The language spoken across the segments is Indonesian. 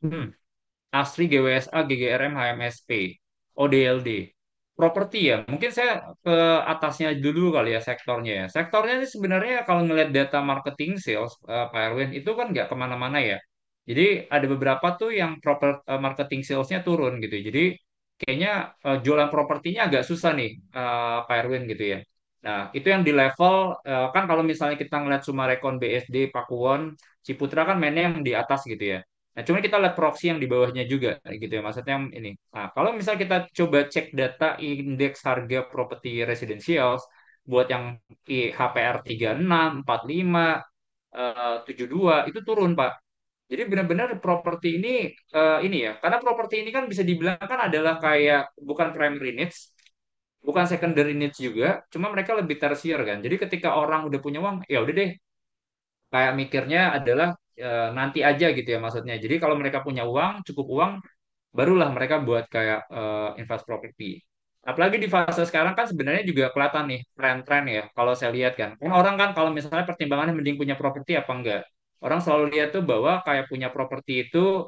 Hmm. Asri, GWSA, GGRM, HMSP, ODLD. Properti ya, mungkin saya ke atasnya dulu kali ya sektornya ya. Sektornya sih sebenarnya kalau ngelihat data marketing sales, Pak Erwin, itu kan nggak kemana-mana ya. Jadi ada beberapa tuh yang marketing salesnya turun gitu. Jadi kayaknya jualan propertinya agak susah nih, Pak Erwin gitu ya. Nah, itu yang di level, kan kalau misalnya kita ngeliat Sumarekon, BSD, Pakuwon, Ciputra kan mainnya yang di atas gitu ya. Nah, cuma kita lihat proxy yang di bawahnya juga gitu ya. Maksudnya ini. Nah, kalau misal kita coba cek data indeks harga properti residential buat yang HPR 36, 45, 72 itu turun, Pak. Jadi benar-benar properti ini ya. Karena properti ini kan bisa dibilang kan adalah kayak bukan primary needs, bukan secondary needs juga, cuma mereka lebih tersier kan. Jadi ketika orang udah punya uang, ya udah deh, kayak mikirnya adalah nanti aja gitu ya maksudnya. Jadi kalau mereka punya uang, cukup uang, barulah mereka buat kayak invest properti. Apalagi di fase sekarang kan sebenarnya juga kelihatan nih tren-tren ya. Kalau saya lihat kan, kan orang kan kalau misalnya pertimbangannya mending punya properti apa enggak, orang selalu lihat tuh bahwa kayak punya properti itu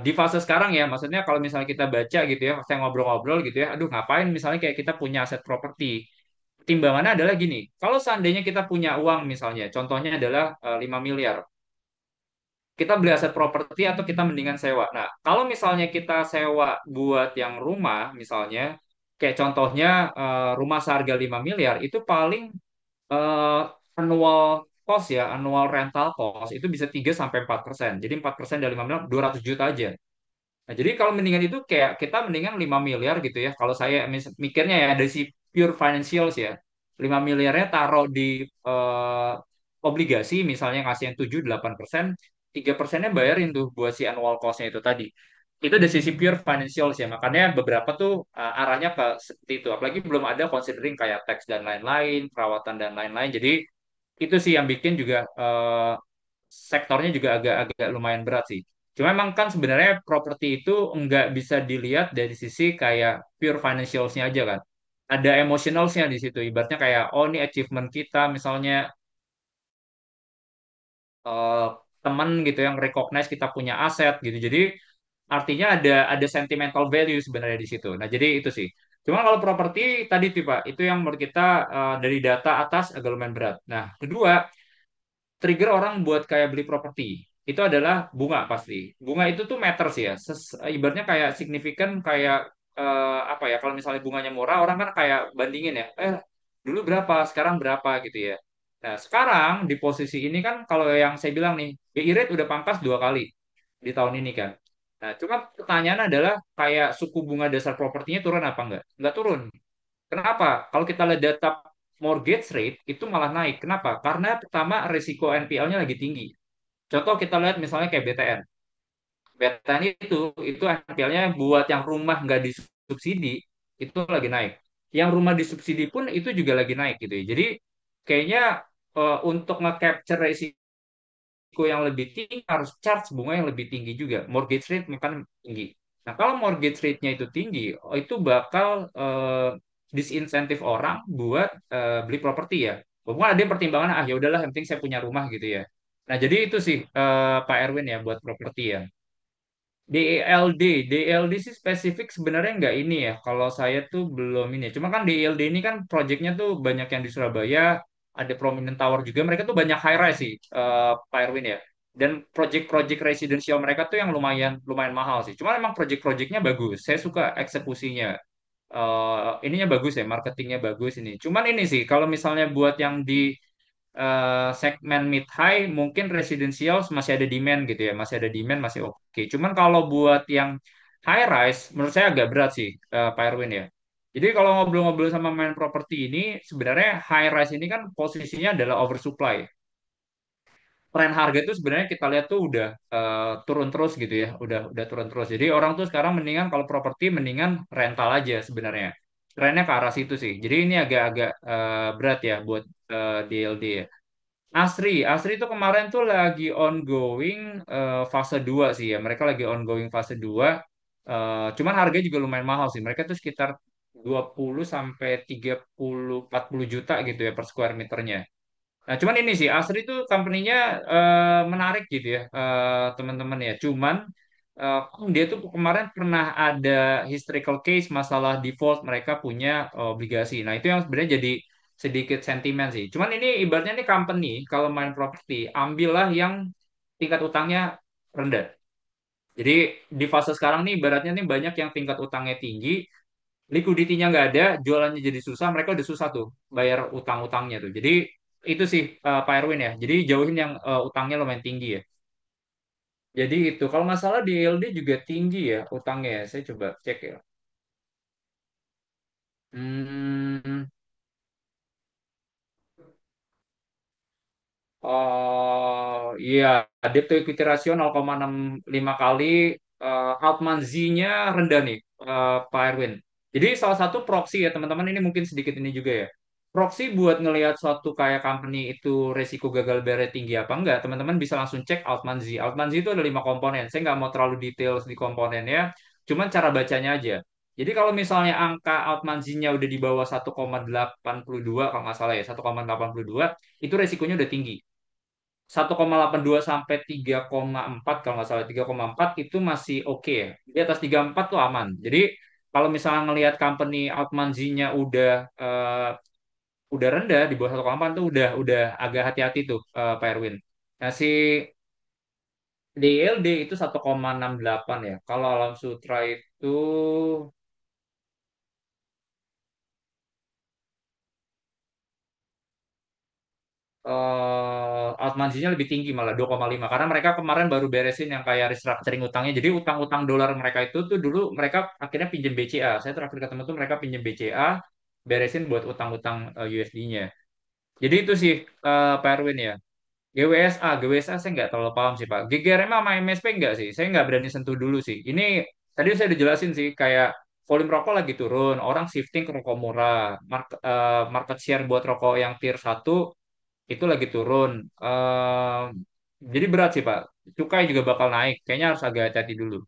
di fase sekarang ya. Maksudnya kalau misalnya kita baca gitu ya, saya ngobrol-ngobrol gitu ya, aduh ngapain misalnya kayak kita punya aset properti. Timbangannya adalah gini, kalau seandainya kita punya uang misalnya, contohnya adalah 5 miliar, kita beli aset properti atau kita mendingan sewa. Nah, kalau misalnya kita sewa buat yang rumah, misalnya, kayak contohnya rumah seharga 5 miliar, itu paling eh, annual cost ya, annual rental cost, itu bisa 3-4%. Jadi 4% dari 5 miliar, 200 juta aja. Nah, jadi kalau mendingan itu kayak kita mendingan 5 miliar gitu ya. Kalau saya mikirnya ya dari si pure financials ya. 5 miliarnya taruh di eh, obligasi misalnya ngasih yang 7-8%, 3%-nya bayarin tuh buat si annual cost-nya itu tadi. Itu dari sisi pure financials ya. Makanya beberapa tuh arahnya ke seperti itu. Apalagi belum ada considering kayak tax dan lain-lain, perawatan dan lain-lain. Jadi itu sih yang bikin juga sektornya juga agak-agak lumayan berat sih. Cuma emang kan sebenarnya properti itu nggak bisa dilihat dari sisi kayak pure financials-nya aja kan. Ada emotionals-nya di situ. Ibaratnya kayak, oh ini achievement kita, misalnya eh, teman gitu yang recognize kita punya aset gitu. Jadi artinya ada sentimental value sebenarnya di situ. Nah, jadi itu sih. Cuma kalau properti tadi tuh Pak, itu yang menurut kita dari data atas agak lumayan berat. Nah, kedua, trigger orang buat kayak beli properti itu adalah bunga pasti. Bunga itu tuh matters ya. Ibaratnya kayak signifikan kayak apa ya? Kalau misalnya bunganya murah, orang kan kayak bandingin ya. Dulu berapa, sekarang berapa gitu ya. Nah, sekarang di posisi ini kan kalau yang saya bilang nih, BI rate udah pangkas 2 kali di tahun ini kan. Nah, cuma pertanyaan adalah kayak suku bunga dasar propertinya turun apa enggak? Enggak turun. Kenapa? Kalau kita lihat data mortgage rate itu malah naik. Kenapa? Karena pertama risiko NPL-nya lagi tinggi. Contoh kita lihat misalnya kayak BTN. BTN itu NPL-nya buat yang rumah nggak disubsidi itu lagi naik. Yang rumah disubsidi pun itu juga lagi naik gitu ya. Jadi kayaknya untuk nge-capture risiko yang lebih tinggi harus charge bunga yang lebih tinggi juga. Mortgage rate makan tinggi. Nah, kalau mortgage rate-nya itu tinggi, itu bakal disinsentif orang buat beli properti ya. Mungkin ada yang pertimbangan, ah ya udahlah, yang penting saya punya rumah gitu ya. Nah, jadi itu sih Pak Erwin ya buat properti ya. DELD, DELD sih spesifik sebenarnya nggak ini ya. Kalau saya tuh belum ini. Cuma kan DELD ini kan proyeknya tuh banyak yang di Surabaya, ada prominent tower juga. Mereka tuh banyak high rise sih, Pak Erwin ya. Dan project-project residential mereka tuh yang lumayan lumayan mahal sih. Cuma emang project-projectnya bagus. Saya suka eksekusinya. Ininya bagus ya, marketingnya bagus ini. Cuman ini sih, kalau misalnya buat yang di segmen mid high mungkin residential masih ada demand gitu ya, masih ada demand masih oke. Cuman kalau buat yang high rise menurut saya agak berat sih Pak Erwin ya. Jadi kalau ngobrol-ngobrol sama main properti ini sebenarnya high rise ini kan posisinya adalah oversupply. Tren harga itu sebenarnya kita lihat tuh udah turun terus gitu ya, udah turun terus. Jadi orang tuh sekarang mendingan kalau properti mendingan rental aja sebenarnya. Trennya ke arah situ sih. Jadi ini agak-agak berat ya buat DLD ya. Asri itu kemarin tuh lagi ongoing fase 2 sih ya. Mereka lagi ongoing fase 2. Cuman harganya juga lumayan mahal sih. Mereka tuh sekitar 20 sampai 30-40 juta gitu ya per square meternya. Nah, cuman ini sih Asri itu company-nya menarik gitu ya, teman-teman ya. Cuman dia tuh kemarin pernah ada historical case masalah default mereka punya obligasi. Nah, itu yang sebenarnya jadi sedikit sentimen sih. Cuman ini ibaratnya ini company kalau main properti, ambillah yang tingkat utangnya rendah. Jadi di fase sekarang nih ibaratnya nih banyak yang tingkat utangnya tinggi, liquidity-nya nggak ada, jualannya jadi susah, mereka udah susah tuh bayar utang-utangnya tuh. Jadi itu sih Pak Erwin ya. Jadi jauhin yang utangnya lumayan tinggi ya. Jadi itu kalau nggak salah di LD juga tinggi ya utangnya ya. Saya coba cek ya. Hmm, oh iya, debt to equity ratio 0,65 kali. Altman Z-nya rendah nih, Pak Erwin. Jadi salah satu proxy ya teman-teman ini mungkin sedikit ini juga ya. Proxy buat ngelihat suatu kayak company itu resiko gagal bayarnya tinggi apa enggak, teman-teman bisa langsung cek Altman Z. Altman Z itu ada 5 komponen. Saya nggak mau terlalu detail di komponennya, cuman cara bacanya aja. Jadi kalau misalnya angka Altman Z-nya udah di bawah 1,82 kalau nggak salah ya, 1,82 itu resikonya udah tinggi. 1,82 sampai 3,4 kalau nggak salah 3,4 itu masih oke ya. Di atas 3,4 tuh aman. Jadi kalau misalnya ngelihat company Altmanzi-nya udah rendah di bawah 1,4 tuh udah agak hati-hati tuh Pak Erwin. Nah si DLD itu 1,68 ya. Kalau Alam Sutra itu Altmanzinya lebih tinggi malah 2,5 karena mereka kemarin baru beresin yang kayak restructuring utangnya. Jadi utang-utang dolar mereka itu tuh dulu mereka akhirnya pinjam BCA. Saya terakhir ketemu tuh mereka pinjam BCA beresin buat utang-utang USD-nya. Jadi itu sih Pak Erwin ya. GWSA saya nggak terlalu paham sih Pak. GGRM sama MSP nggak sih. Saya nggak berani sentuh dulu sih. Ini tadi saya udah jelasin sih kayak volume rokok lagi turun, orang shifting ke rokok murah, market share buat rokok yang tier 1 itu lagi turun. Jadi berat sih Pak. Cukai juga bakal naik. Kayaknya harus agak hati-hati dulu.